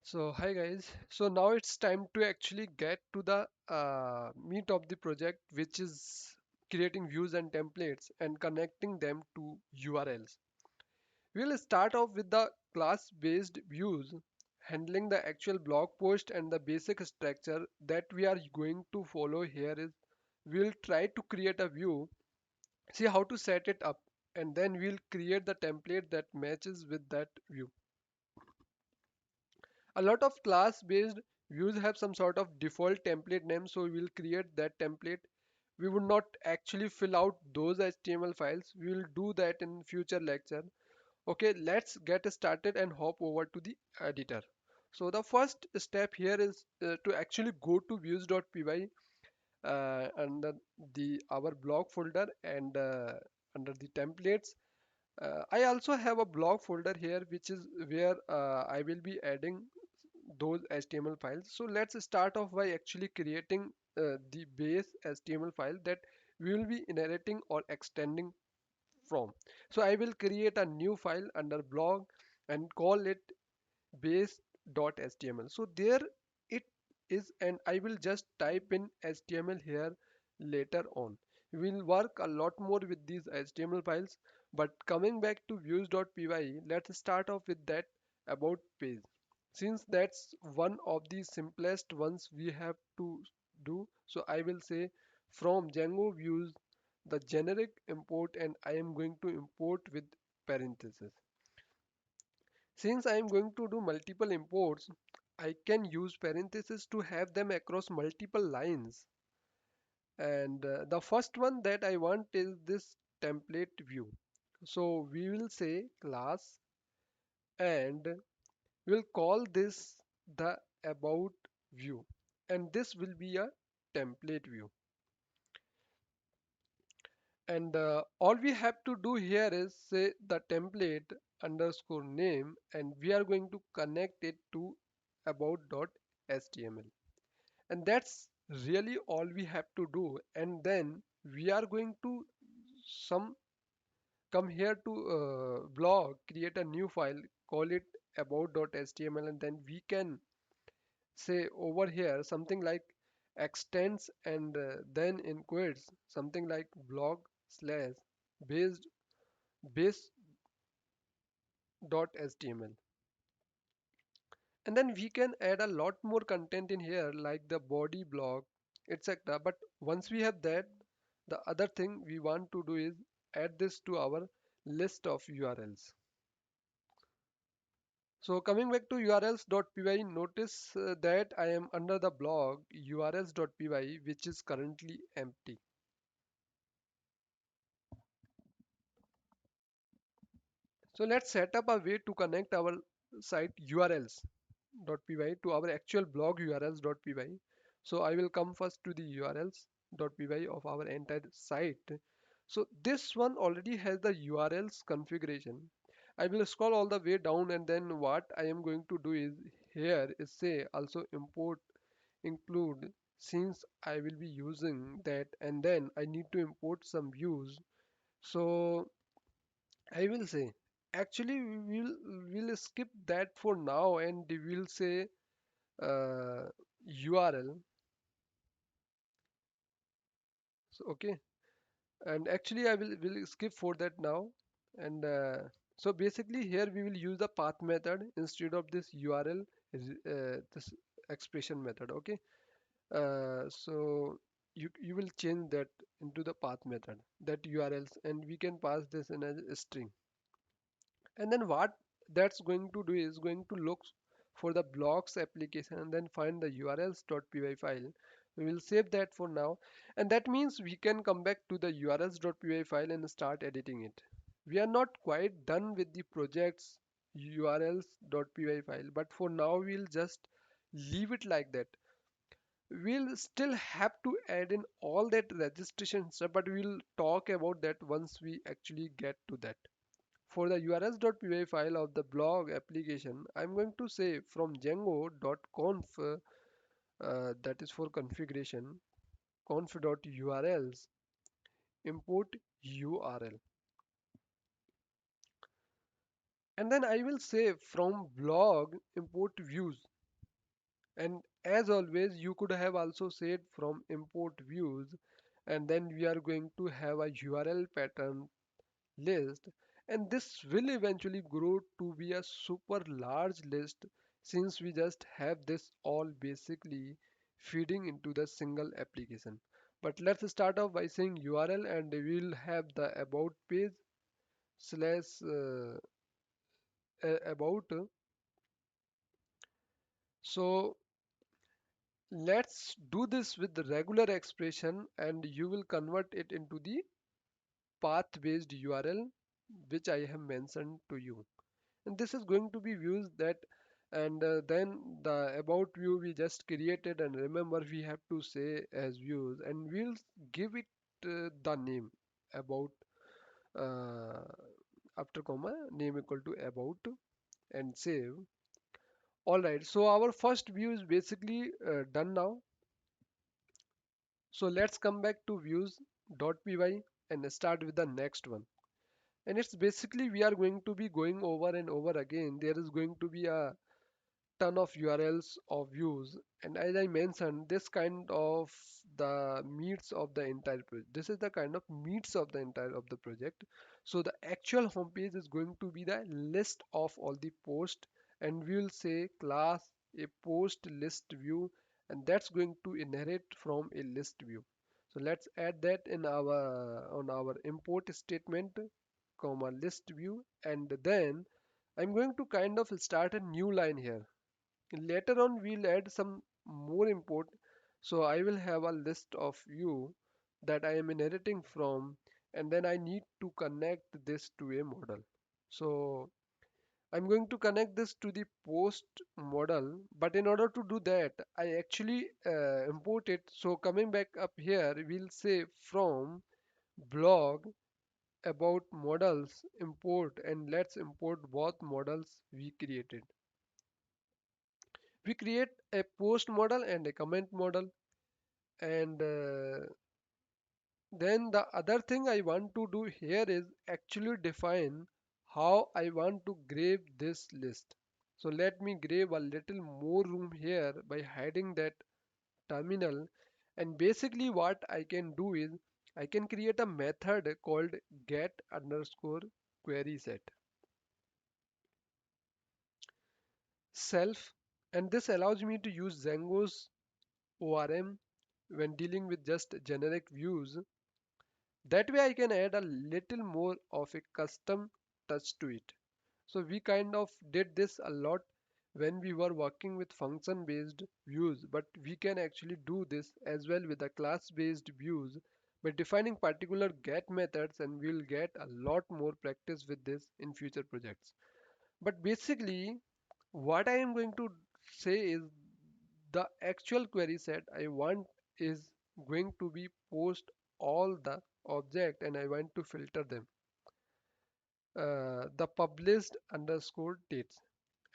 So hi guys. So now it's time to actually get to the meat of the project, which is creating views and templates and connecting them to URLs. We'll start off with the class-based views, handling the actual blog post, and the basic structure that we are going to follow here is we'll try to create a view, see how to set it up, and then we'll create the template that matches with that view. A lot of class based views have some sort of default template name, so we will create that template. We would not actually fill out those HTML files. We will do that in future lecture. Okay, let's get started and hop over to the editor. So the first step here is to actually go to views.py under the our blog folder and under the templates. I also have a blog folder here, which is where I will be adding those HTML files. So let's start off by actually creating the base HTML file that we will be inheriting or extending from. So I will create a new file under blog and call it base.html. So there it is, and I will just type in HTML here later on. We'll work a lot more with these HTML files, but coming back to views.py, let's start off with that about page. Since that's one of the simplest ones we have to do, so I will say from Django views the generic import, and I am going to import with parentheses. Since I am going to do multiple imports, I can use parentheses to have them across multiple lines. And the first one that I want is this template view. So we will say class and we'll call this the about view. And this will be a template view. And all we have to do here is say the template underscore name, and we are going to connect it to about.html. And that's really all we have to do. And then we are going to some come here to blog, create a new file, call it about.html, and then we can say over here something like extends and then in quotes something like blog slash based base.html, and then we can add a lot more content in here like the body blog, etc. But once we have that, the other thing we want to do is add this to our list of URLs. So coming back to urls.py, notice that I am under the blog urls.py, which is currently empty. So let's set up a way to connect our site urls.py to our actual blog urls.py. So I will come first to the urls.py of our entire site. So this one already has the URLs configuration. I will scroll all the way down, and then what I am going to do is here is say also import include, since I will be using that, and then I need to import some views. So I will say actually we'll skip that for now, and we'll say URL. So okay, and actually I will skip for that now. And so basically here we will use the path method instead of this URL this expression method. Okay, so you will change that into the path method, that URLs, and we can pass this in as a string. And then what that's going to do is going to look for the blocks application and then find the urls.py file. We will save that for now, and that means we can come back to the urls.py file and start editing it. We are not quite done with the project's urls.py file, but for now we'll just leave it like that. We'll still have to add in all that registration stuff, but we'll talk about that once we actually get to that. For the urls.py file of the blog application, I'm going to say from django.conf, that is for configuration, conf.urls, import URL. And then I will say from blog, import views. And as always, you could have also said from import views, and then we are going to have a URL pattern list, and this will eventually grow to be a super large list since we just have this all basically feeding into the single application. But let's start off by saying URL, and we'll have the about page slash about. So let's do this with the regular expression, and you will convert it into the path based URL which I have mentioned to you. And this is going to be views that, and then the about view we just created, and remember we have to say as views, and we'll give it the name about, uh, after comma name equal to about, and save. All right, so our first view is basically done now. So let's come back to views.py and start with the next one. And it's basically we are going to be going over and over again. There is going to be a ton of URLs of views, and as I mentioned, this kind of the meats of the entire project. This is the kind of meats of the entire of the project. So the actual homepage is going to be the list of all the posts, and we will say class a post list view, and that's going to inherit from a list view. So let's add that in our on our import statement, comma list view, and then I'm going to kind of start a new line here. Later on, we'll add some more import. So I will have a list of view that I am inheriting from, and then I need to connect this to a model. So I'm going to connect this to the post model, but in order to do that, I actually import it. So coming back up here, we'll say from blog about models import, and let's import both models we created. We create a post model and a comment model, and then the other thing I want to do here is actually define how I want to grab this list. So let me grab a little more room here by hiding that terminal, and basically what I can do is I can create a method called get underscore query set self, and this allows me to use Django's ORM when dealing with just generic views. That way I can add a little more of a custom touch to it. So we kind of did this a lot when we were working with function based views, but we can actually do this as well with the class based views by defining particular get methods, and we'll get a lot more practice with this in future projects. But basically what I am going to say is the actual query set I want is going to be post all the object, and I want to filter them, the published underscore dates,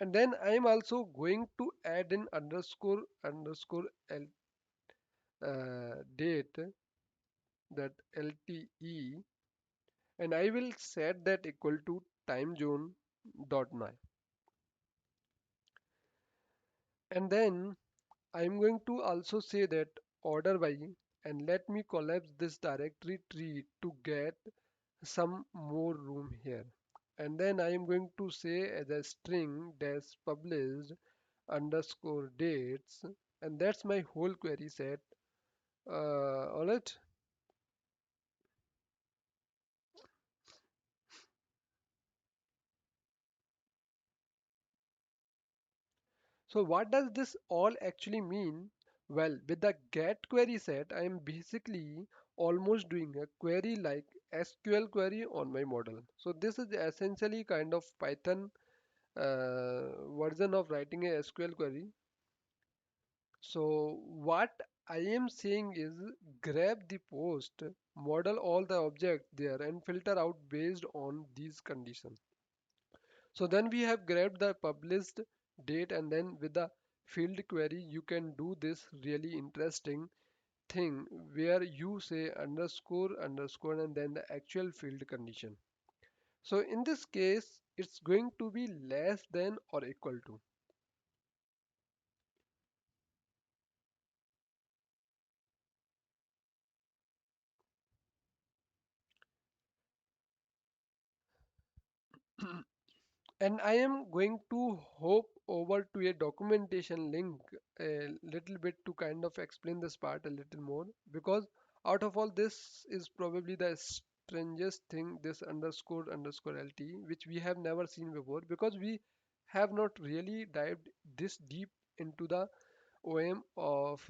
and then I am also going to add in underscore date, that LTE, and I will set that equal to time zone dot now, and then I'm going to also say that order by, and let me collapse this directory tree to get some more room here. And then I am going to say as a string dash published underscore dates, and that's my whole query set. Alright. So what does this all actually mean? Well, with the get query set, I am basically almost doing a query like SQL query on my model. So this is essentially kind of Python version of writing a SQL query. So what I am saying is grab the post, model all the objects there, and filter out based on these conditions. So then we have grabbed the published date, and then with the field query you can do this really interesting thing where you say underscore underscore and then the actual field condition. So in this case it's going to be less than or equal to. And I am going to hop over to a documentation link a little bit to kind of explain this part a little more, because out of all this is probably the strangest thing, this underscore underscore LT, which we have never seen before, because we have not really dived this deep into the OM of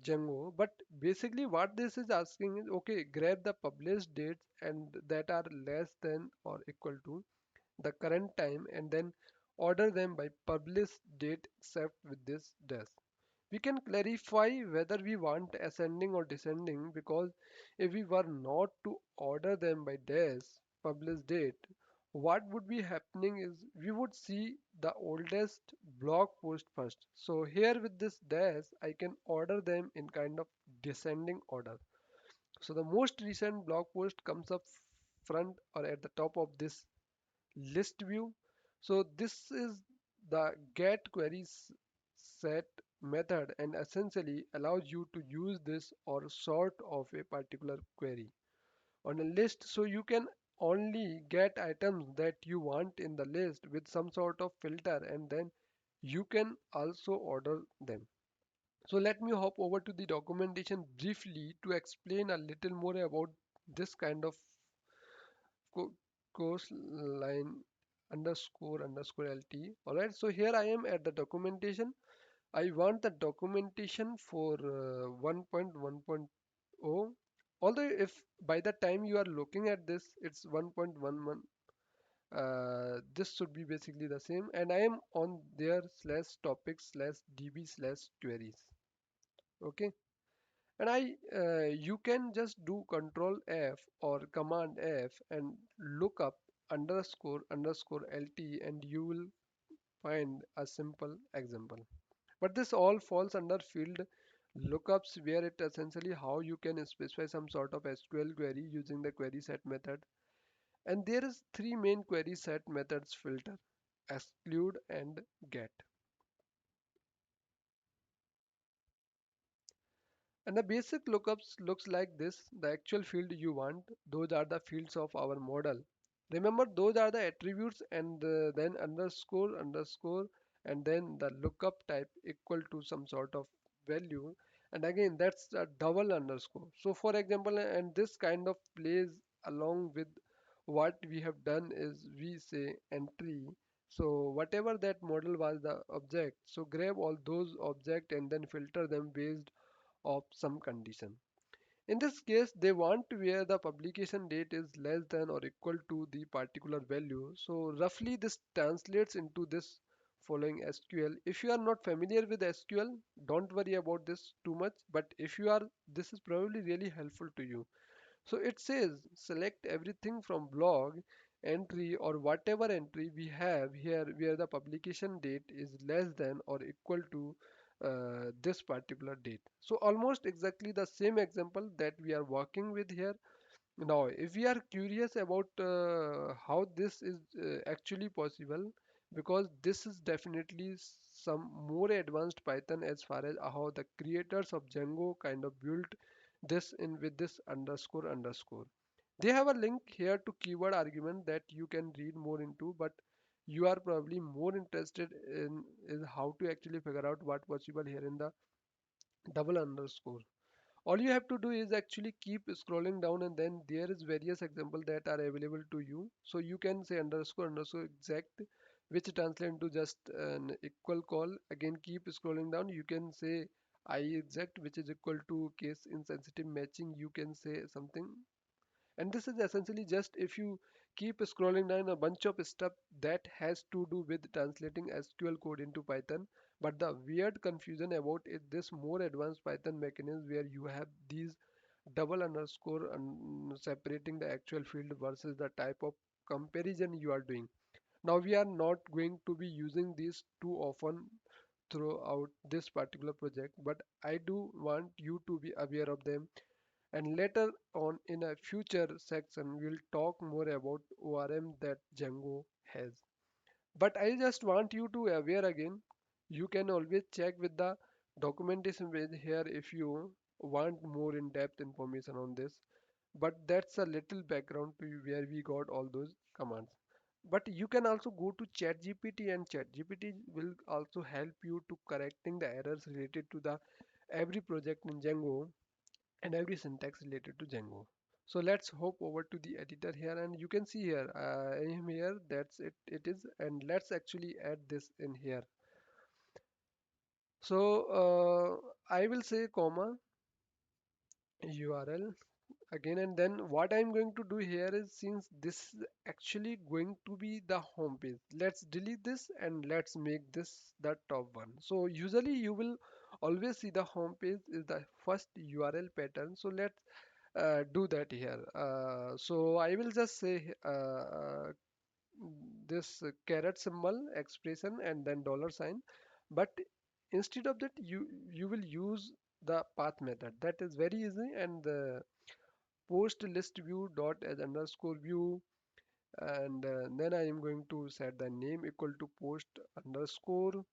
Django. But basically what this is asking is, okay, grab the published dates and that are less than or equal to the current time, and then order them by publish date except with this dash. We can clarify whether we want ascending or descending, because if we were not to order them by dash publish date, what would be happening is we would see the oldest blog post first. So here with this dash I can order them in kind of descending order. So the most recent blog post comes up front or at the top of this list view. So this is the get queries set method, and essentially allows you to use this or sort of a particular query on a list, so you can only get items that you want in the list with some sort of filter, and then you can also order them. So let me hop over to the documentation briefly to explain a little more about this kind of co- course line underscore underscore lt. All right, so here I am at the documentation. I want the documentation for 1.1.0, although if by the time you are looking at this it's 1.11, this should be basically the same, and I am on there slash topics slash db slash queries. Okay, and you can just do control F or command F and look up underscore underscore LT, and you will find a simple example. But this all falls under field lookups, where it essentially how you can specify some sort of SQL query using the query set method. And there is three main query set methods: filter, exclude, and get. And the basic lookups looks like this. The actual field you want, those are the fields of our model. Remember, those are the attributes, and then underscore underscore, and then the lookup type equal to some sort of value. And again, that's a double underscore. So for example, and this kind of plays along with what we have done is we say entry. So whatever that model was the object, so grab all those object and then filter them based of some condition. In this case, they want where the publication date is less than or equal to the particular value. So roughly this translates into this following SQL. If you are not familiar with SQL, don't worry about this too much. But if you are, this is probably really helpful to you. So it says select everything from blog entry or whatever entry we have here where the publication date is less than or equal to this particular date. So almost exactly the same example that we are working with here. Now, if we are curious about how this is actually possible, because this is definitely some more advanced Python as far as how the creators of Django kind of built this in with this underscore underscore. They have a link here to keyword argument that you can read more into, but you are probably more interested in is how to actually figure out what possible here in the double underscore. All you have to do is actually keep scrolling down, and then there is various examples that are available to you. So you can say underscore underscore exact, which translate into just an equal call. Again, keep scrolling down, you can say I exact, which is equal to case insensitive matching, you can say something. And this is essentially just if you keep scrolling down a bunch of stuff that has to do with translating SQL code into Python. But the weird confusion about it, this more advanced Python mechanism where you have these double underscore and separating the actual field versus the type of comparison you are doing. Now we are not going to be using these too often throughout this particular project, but I do want you to be aware of them, and later on in a future section we'll talk more about ORM that Django has. But I just want you to aware again, you can always check with the documentation page here if you want more in-depth information on this. But that's a little background to where we got all those commands. But you can also go to ChatGPT, and ChatGPT will also help you to correcting the errors related to the every project in Django and every syntax related to Django. So let's hop over to the editor here, and you can see here I am here, that's it is. And let's actually add this in here. So I will say comma URL again, and then what I'm going to do here is, since this is actually going to be the home page, let's delete this and let's make this the top one. So usually you will always see the home page is the first URL pattern. So let's do that here. So I will just say this caret symbol expression and then dollar sign. But instead of that, you will use the path method. That is very easy. And the post list view dot as underscore view, and then I am going to set the name equal to post underscore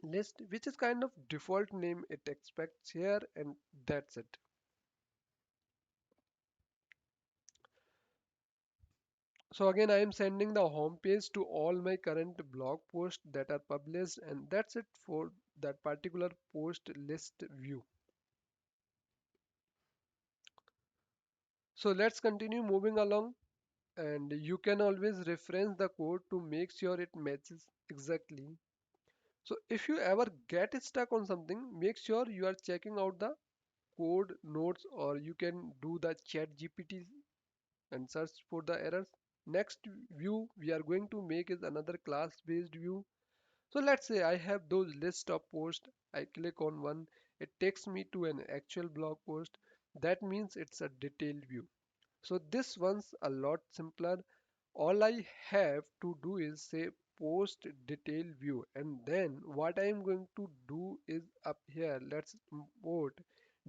list, which is kind of default name it expects here, and that's it. So again, I am sending the home page to all my current blog posts that are published, and that's it for that particular post list view. So let's continue moving along, and you can always reference the code to make sure it matches exactly. So if you ever get stuck on something, make sure you are checking out the code notes, or you can do the chat GPT and search for the errors. Next view we are going to make is another class based view. So let's say I have those list of posts. I click on one, it takes me to an actual blog post. That means it's a detailed view. So this one's a lot simpler. All I have to do is say post detail view, and then what I am going to do is up here, let's import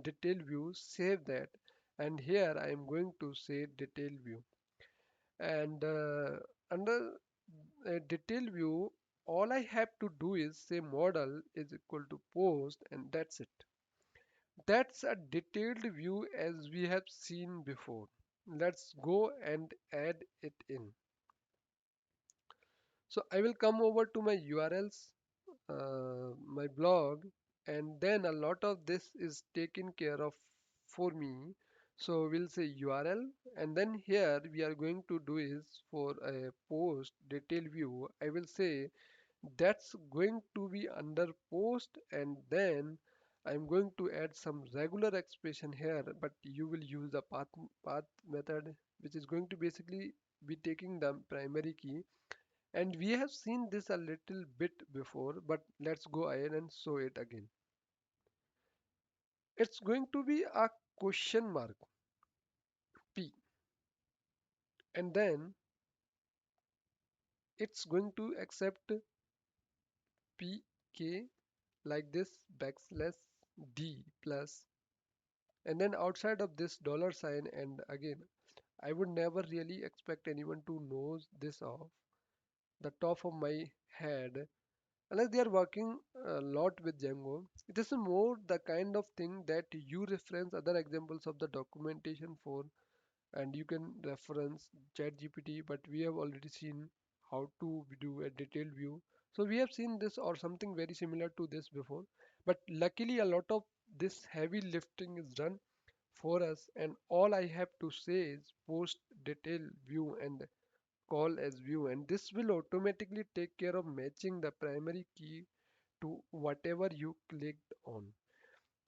detail view, save that, and here I am going to say detail view. And under a detail view, all I have to do is say model is equal to post, and that's it. That's a detailed view as we have seen before. Let's go and add it in. So I will come over to my URLs, my blog, and then a lot of this is taken care of for me. So we'll say URL, and then here we are going to do is for a post detail view, I will say that's going to be under post, and then I'm going to add some regular expression here, but you will use the path method, which is going to basically be taking the primary key. And we have seen this a little bit before, but let's go ahead and show it again. It's going to be a question mark P, and then it's going to accept PK like this backslash D plus, and then outside of this dollar sign. And again, I would never really expect anyone to know this off the top of my head unless they are working a lot with Django. It is more the kind of thing that you reference other examples of the documentation for, and you can reference ChatGPT, but we have already seen how to do a detailed view. So we have seen this or something very similar to this before, but luckily a lot of this heavy lifting is done for us, and all I have to say is post detail view and call as view, and this will automatically take care of matching the primary key to whatever you clicked on.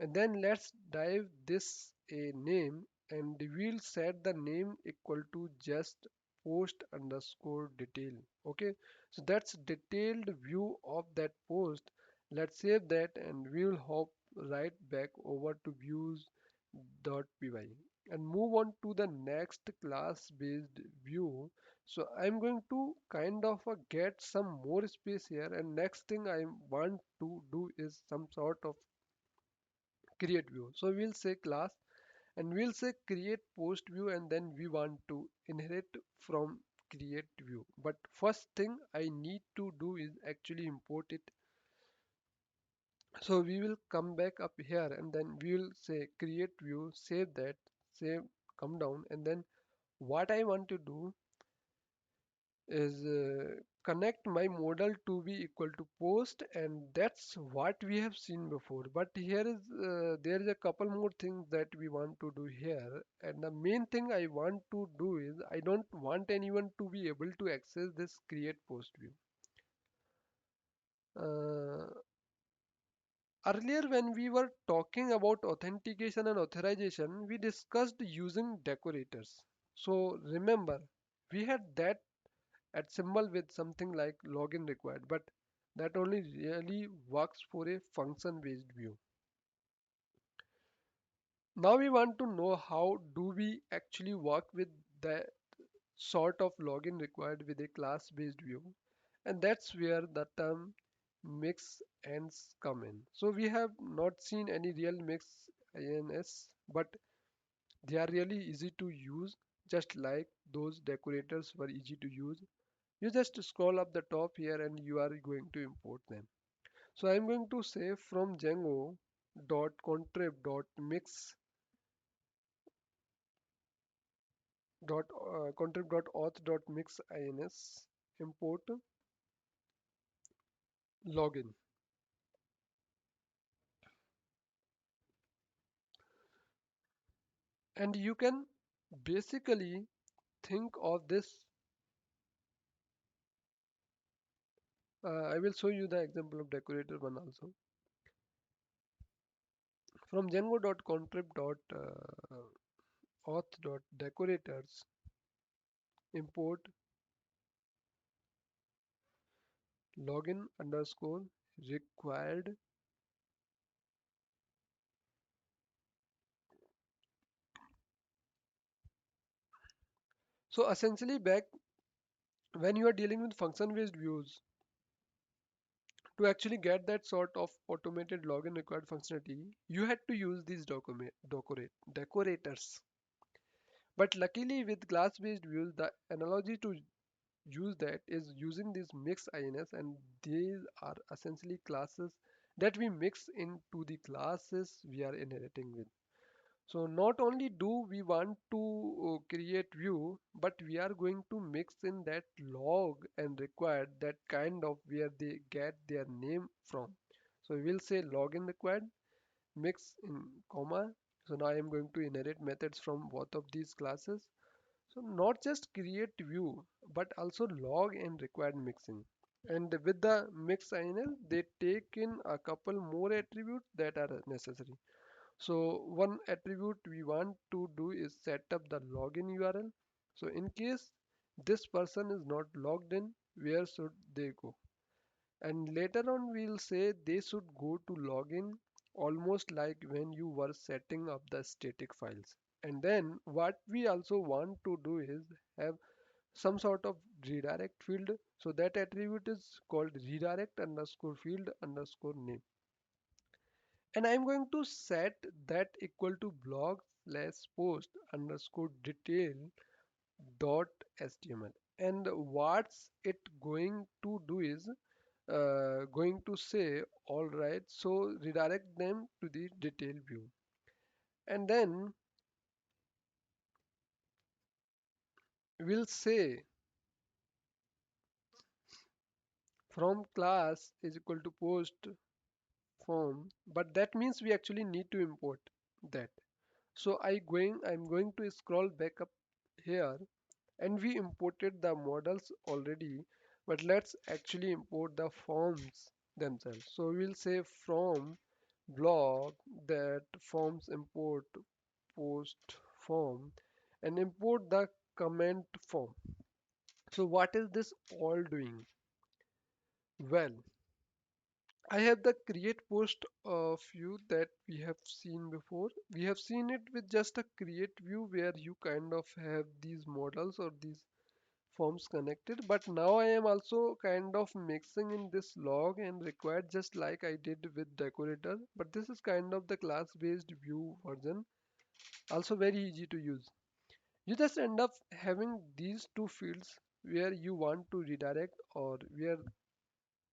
And then let's dive this a name, and we'll set the name equal to just post underscore detail. Okay, so that's detailed view of that post. Let's save that, and we'll hop right back over to views.py and move on to the next class based view. So I'm going to kind of get some more space here, and next thing I want to do is some sort of create view. So we'll say class, and we'll say create post view, and then we want to inherit from create view. But first thing I need to do is actually import it. So we will come back up here, and then we will say create view, save that, save, come down, and then what I want to do is connect my model to be equal to post, and that's what we have seen before. But here is there is a couple more things that we want to do here, and the main thing I want to do is I don't want anyone to be able to access this create post view. uh, Earlier, when we were talking about authentication and authorization, we discussed using decorators. So remember, we had that at symbol with something like login required, but that only really works for a function based view. Now we want to know how do we actually work with the sort of login required with a class based view, and that's where the term mix ends come in. So we have not seen any real mix ins, but they are really easy to use, just like those decorators were easy to use. You just scroll up the top here and you are going to import them. So I'm going to say from Django dot contrib dot mix dot contrib dot auth dot mix ins import login. And you can basically think of this. I will show you the example of decorator one also. From django.contrib.auth.decorators import login underscore required. So essentially back when you are dealing with function based views, to actually get that sort of automated login required functionality, you had to use these decorators. But luckily with class based views, the analogy to use that is using these mix ins, and these are essentially classes that we mix into the classes we are inheriting with. So not only do we want to create view, but we are going to mix in that log and required, that kind of where they get their name from. So we will say login required mix in comma. So now I am going to inherit methods from both of these classes. So not just create view, but also log and required mixing. And with the mix INL, they take in a couple more attributes that are necessary. So one attribute we want to do is set up the login URL. So in case this person is not logged in, where should they go? And later on we'll say they should go to login, almost like when you were setting up the static files. And then what we also want to do is have some sort of redirect field. So that attribute is called redirect underscore field underscore name. And I'm going to set that equal to blog slash post underscore detail dot html. And what's it going to do is going to say, all right, so redirect them to the detail view. And then we'll say from class is equal to post form, but that means we actually need to import that. So I'm going to scroll back up here, and we imported the models already, but let's actually import the forms themselves. So we'll say from blog that forms import post form and import the comment form. So what is this all doing? Well, I have the create post view that we have seen before. We have seen it with just a create view where you kind of have these models or these forms connected. But now I am also kind of mixing in this log and required, just like I did with decorator. But this is kind of the class based view version. Also very easy to use. You just end up having these two fields where you want to redirect or where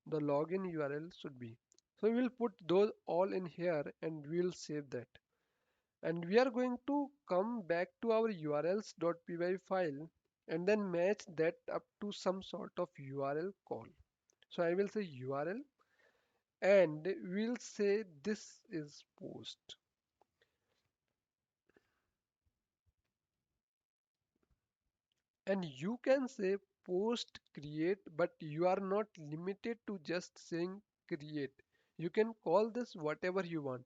the login URL should be. So we will put those all in here and we'll save that. And we are going to come back to our urls.py file and then match that up to some sort of URL call. So I will say URL and we'll say this is post. And you can say post create, but you are not limited to just saying create. You can call this whatever you want.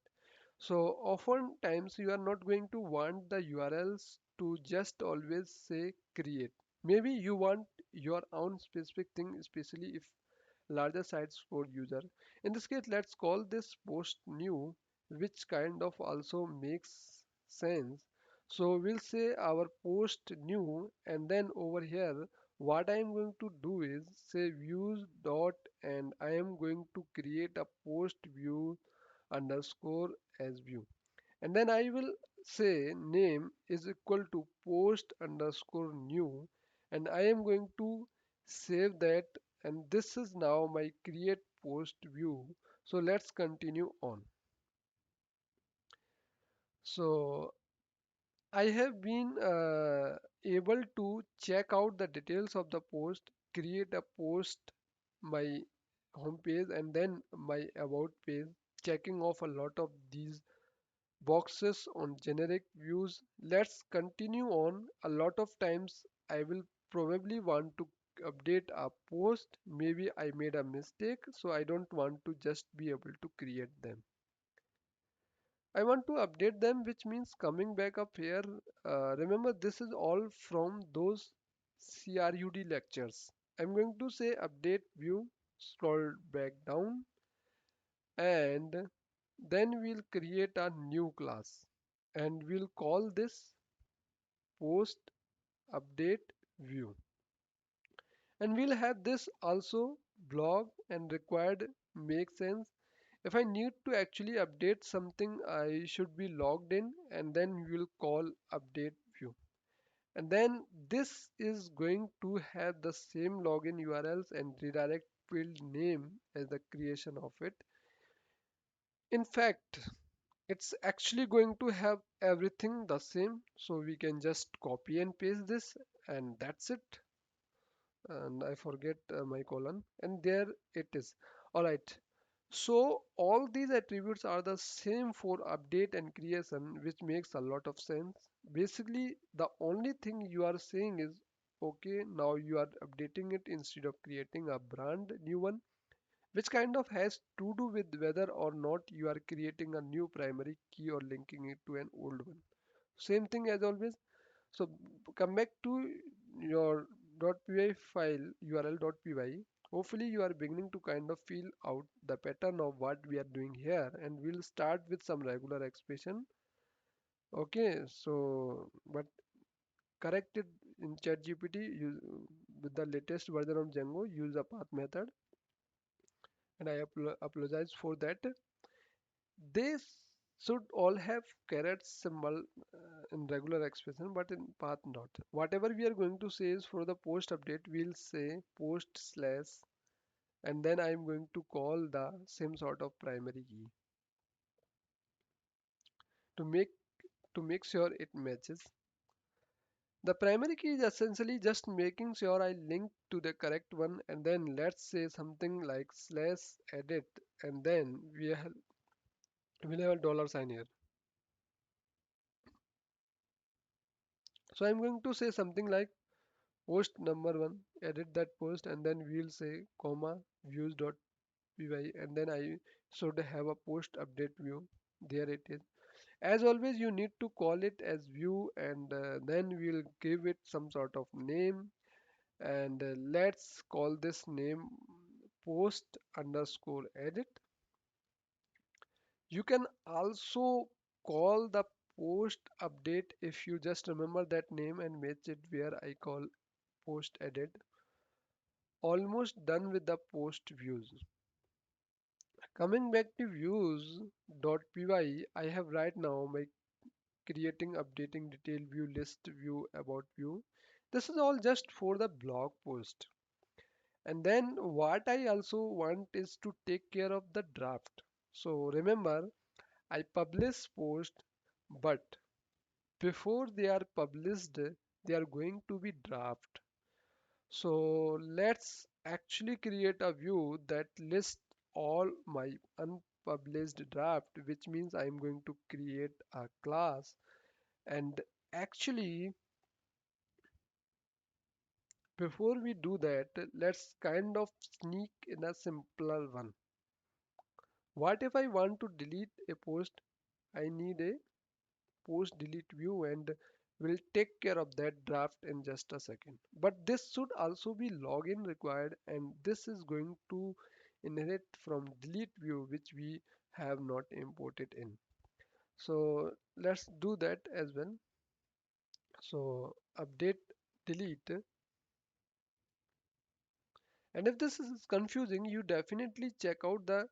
So oftentimes you are not going to want the URLs to just always say create. Maybe you want your own specific thing, especially if larger sites for user. In this case, let's call this post new, which kind of also makes sense. So we'll say our post new, and then over here, what I am going to do is say views dot, and I am going to create a post view underscore as view. And then I will say name is equal to post underscore new, and I am going to save that, and this is now my create post view. So let's continue on. So I have been able to check out the details of the post, create a post, my home page, and then my about page, checking off a lot of these boxes on generic views. Let's continue on. A lot of times I will probably want to update a post. Maybe I made a mistake, so I don't want to just be able to create them. I want to update them, which means coming back up here. Remember, this is all from those CRUD lectures. I'm going to say update view, scroll back down, and then we'll create a new class and we'll call this post update view, and we'll have this also blog and required make sense. If I need to actually update something, I should be logged in, and then we'll call update view, and then this is going to have the same login URLs and redirect field name as the creation of it. In fact, it's actually going to have everything the same, so we can just copy and paste this, and that's it. And I forget my colon, and there it is. All right, so all these attributes are the same for update and creation, which makes a lot of sense. Basically the only thing you are saying is okay, now you are updating it instead of creating a brand new one, which kind of has to do with whether or not you are creating a new primary key or linking it to an old one. Same thing as always. So come back to your .py file url.py. Hopefully you are beginning to kind of feel out the pattern of what we are doing here, and we'll start with some regular expression. Okay, so but correct it in ChatGPT use with the latest version of Django, use the path method, and I apologize for that. They should all have caret symbol in regular expression, but in path not. Whatever we are going to say is for the post update, we'll say post slash, and then I'm going to call the same sort of primary key to make sure it matches. The primary key is essentially just making sure I link to the correct one, and then let's say something like slash edit, and then we'll have a dollar sign here. So I'm going to say something like post number one, edit that post, and then we'll say comma views.py, and then I should have a post update view. There it is. As always, you need to call it as view, and then we'll give it some sort of name, and let's call this name post underscore edit. You can also call the post update if you just remember that name and match it where I call post edit. Almost done with the post views. Coming back to views.py, I have right now my creating, updating, detail view, list view, about view. This is all just for the blog post. And then what I also want is to take care of the draft. So remember, I publish post, but before they are published, they are going to be draft. So let's actually create a view that lists all my unpublished draft, which means I'm going to create a class. And actually, before we do that, let's kind of sneak in a simpler one. What if I want to delete a post? I need a post delete view, and we'll take care of that draft in just a second. But this should also be login required, and this is going to inherit from delete view, which we have not imported in. So let's do that as well. So update delete. And if this is confusing, you definitely check out the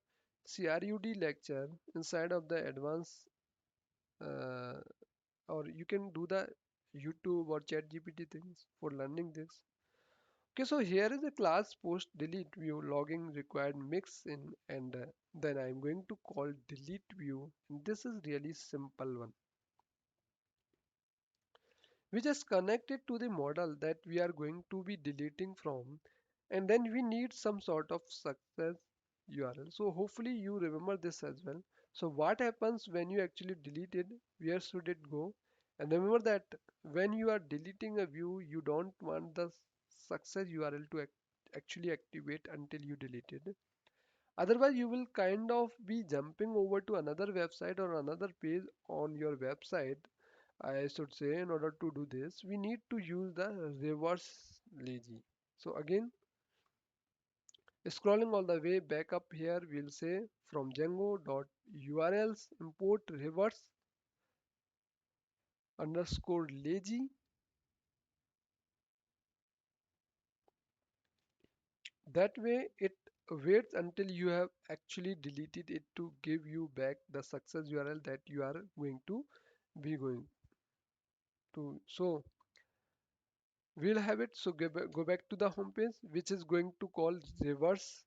CRUD lecture inside of the advanced, uh, or you can do the YouTube or ChatGPT things for learning this. Okay, so here is a class post delete view logging required mix in, and then I'm going to call delete view. And this is really simple one. We just connect it to the model that we are going to be deleting from, and then we need some sort of success URL. So hopefully you remember this as well. So what happens when you actually delete it? Where should it go? And remember that when you are deleting a view, you don't want the success URL to actually activate until you delete it. Otherwise, you will kind of be jumping over to another website or another page on your website. I should say, in order to do this, we need to use the reverse lazy. So again, scrolling all the way back up here, we'll say from Django.urls import reverse underscore lazy. That way, it waits until you have actually deleted it to give you back the success URL that you are going to be going to. So we'll have it. So go back to the home page, which is going to call reverse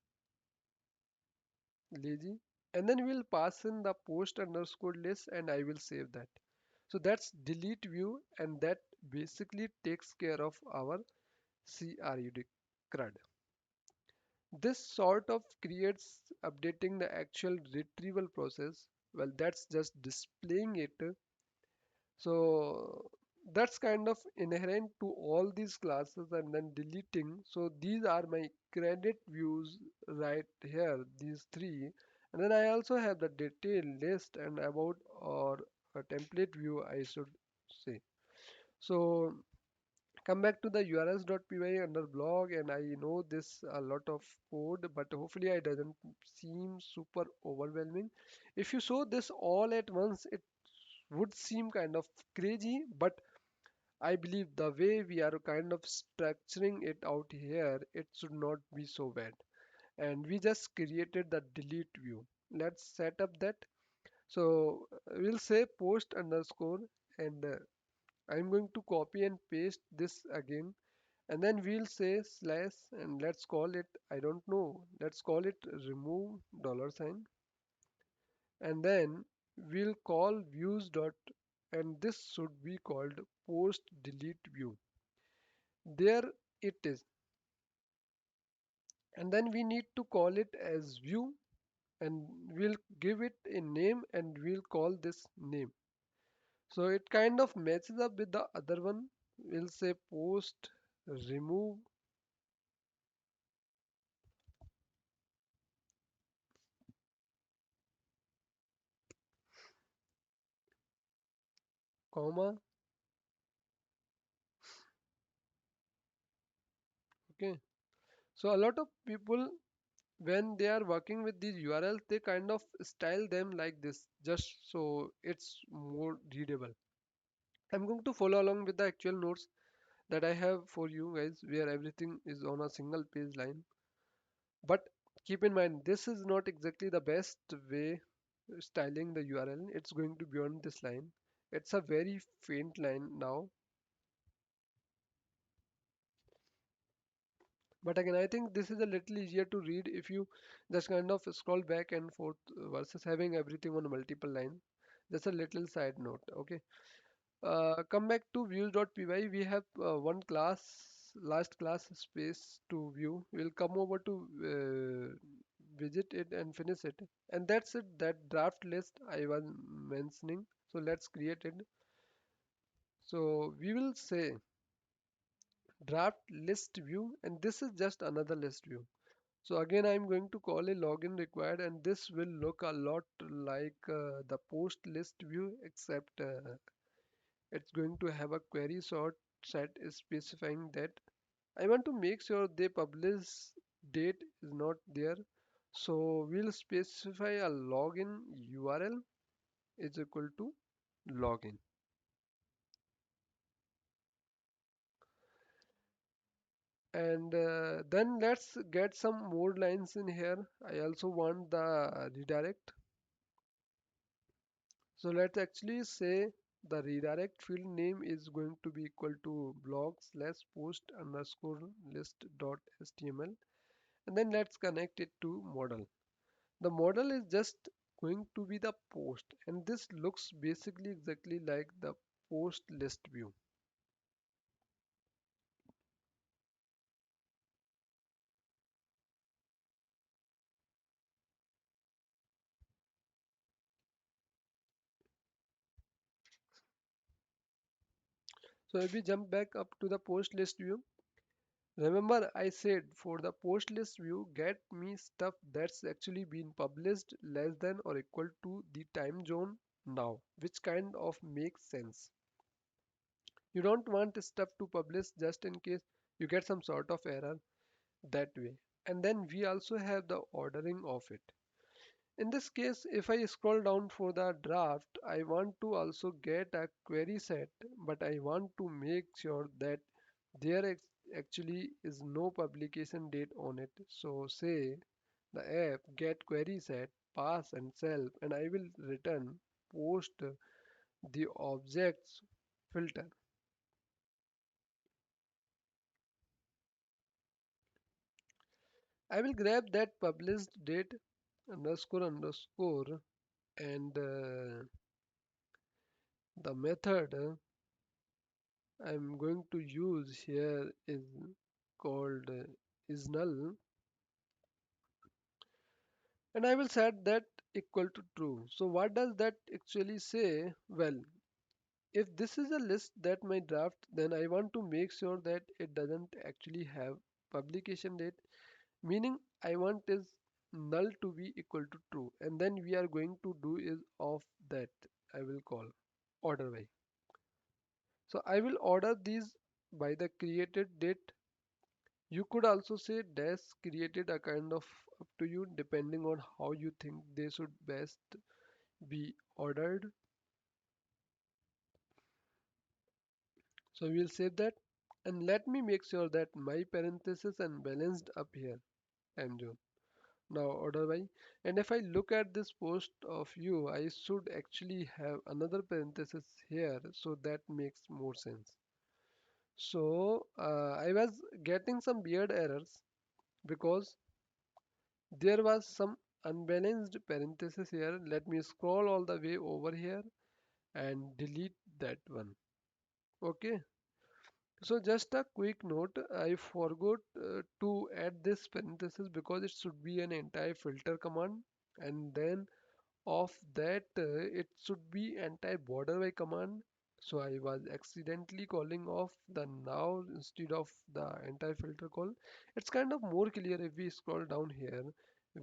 lazy, and then we'll pass in the post underscore list, and I will save that. So that's delete view, and that basically takes care of our CRUD CRUD. This sort of creates updating the actual retrieval process. Well, that's just displaying it. So that's kind of inherent to all these classes, and then deleting. So these are my credit views right here, these three. And then I also have the detail list and about, or a template view, I should say. So come back to the urls.py under blog, and I know this a lot of code, but hopefully it doesn't seem super overwhelming. If you saw this all at once, it would seem kind of crazy, but I believe the way we are kind of structuring it out here, it should not be so bad. And we just created the delete view. Let's set up that. So we'll say post underscore, and I'm going to copy and paste this again, and then we'll say slash, and let's call it, I don't know, let's call it remove dollar sign, and then we'll call views dot, and this should be called post delete view. There it is. And then we need to call it as view, and we'll give it a name, and we'll call this name. So it kind of matches up with the other one. We'll say post remove comma. Okay, so a lot of people, when they are working with these URLs, they kind of style them like this just so it's more readable. I'm going to follow along with the actual notes that I have for you guys, where everything is on a single page line. But keep in mind, this is not exactly the best way styling the URL. It's going to be on this line. It's a very faint line now. But again, I think this is a little easier to read if you just kind of scroll back and forth versus having everything on multiple lines. That's a little side note. Okay. Come back to views.py. We have one class, last class space to view. We'll come over to visit it and finish it. And that's it, that draft list I was mentioning. So let's create it. So we will say draft list view, and this is just another list view. So again, I'm going to call a login required, and this will look a lot like the post list view, except it's going to have a query sort set specifying that I want to make sure they publish date is not there. So we'll specify a login URL is equal to login. And then let's get some more lines in here. I also want the redirect. So let's actually say the redirect field name is going to be equal to blog slash post underscore list dot html, and then let's connect it to model. The model is just going to be the post, and this looks basically exactly like the post list view. So if we jump back up to the post list view, remember I said for the post list view, get me stuff that's actually been published less than or equal to the time zone now, which kind of makes sense. You don't want stuff to publish just in case you get some sort of error that way. And then we also have the ordering of it. In this case, if I scroll down for the draft, I want to also get a query set, but I want to make sure that there actually is no publication date on it. So say the app get query set, pass and self, and I will return post the objects filter. I will grab that published date underscore underscore, and the method I'm going to use here is called is null, and I will set that equal to true. So what does that actually say? Well, if this is a list that my draft, then I want to make sure that it doesn't actually have publication date, meaning I want is null to be equal to true, and then we are going to do is of that I will call order by. So I will order these by the created date. You could also say dash created a kind of up to you depending on how you think they should best be ordered. So we'll save that, and let me make sure that my parentheses and balanced up here time zone. Now order by, and if I look at this post of you, I should actually have another parenthesis here, so that makes more sense. So I was getting some weird errors because there was some unbalanced parenthesis here. Let me scroll all the way over here and delete that one. Okay. So just a quick note, I forgot to add this parenthesis because it should be an entire filter command, and then of that it should be anti-border by command. So I was accidentally calling off the now instead of the anti-filter call. It's kind of more clear if we scroll down here.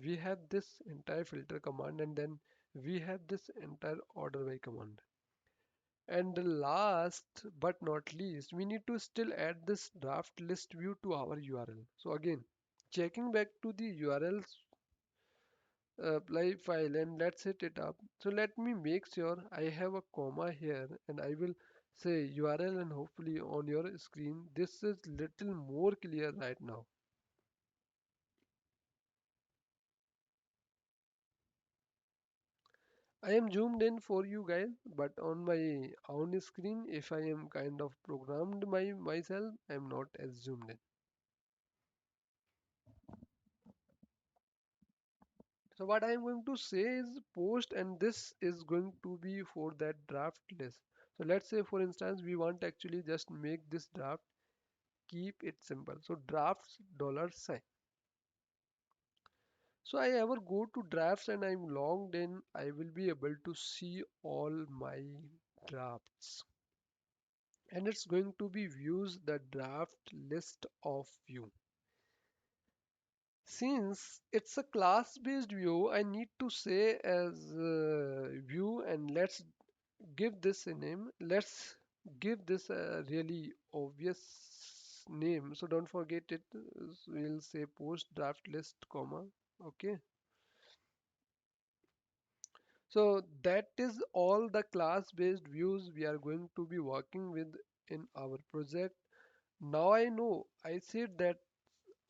We have this entire filter command, and then we have this entire order by command. And the last but not least, we need to still add this draft list view to our URL. So again, checking back to the URLs apply file, and let's set it up. So let me make sure I have a comma here, and I will say URL, and hopefully on your screen this is little more clear right now. I am zoomed in for you guys, but on my own screen, if I am kind of programmed myself, I'm not as zoomed in. So what I am going to say is post, and this is going to be for that draft list. So let's say for instance we want to actually just make this draft, keep it simple. So drafts dollar sign. So I ever go to drafts and I'm logged in, I will be able to see all my drafts. And it's going to be views the draft list of view. Since it's a class based view, I need to say as view, and let's give this a name. Let's give this a really obvious name. So don't forget it. We'll say post draft list, comma. Okay. So that is all the class based views we are going to be working with in our project. Now I know I said that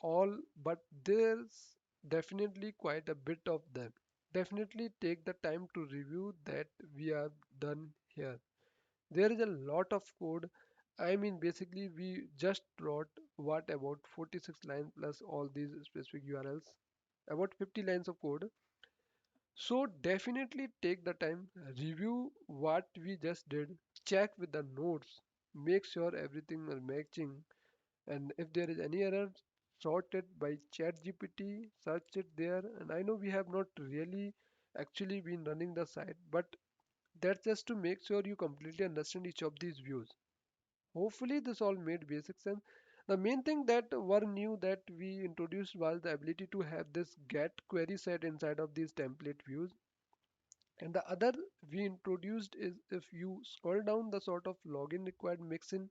all, but there's definitely quite a bit of them. Definitely take the time to review that we have done here. There is a lot of code. I mean, basically, we just wrote what about 46 lines plus all these specific URLs, about 50 lines of code. So definitely take the time, review what we just did, check with the notes, make sure everything is matching, and if there is any error, sort it by ChatGPT, search it there. And I know we have not really actually been running the site, but that's just to make sure you completely understand each of these views. Hopefully this all made basic sense. The main thing that were new that we introduced was the ability to have this get query set inside of these template views. And the other we introduced is if you scroll down the sort of login required mixin,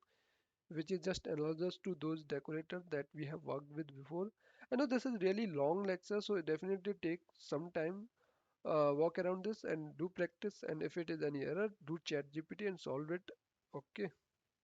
which is just analogous to those decorators that we have worked with before. I know this is really long lecture, so definitely take some time, walk around this and do practice. And if it is any error, do chat GPT and solve it. Okay.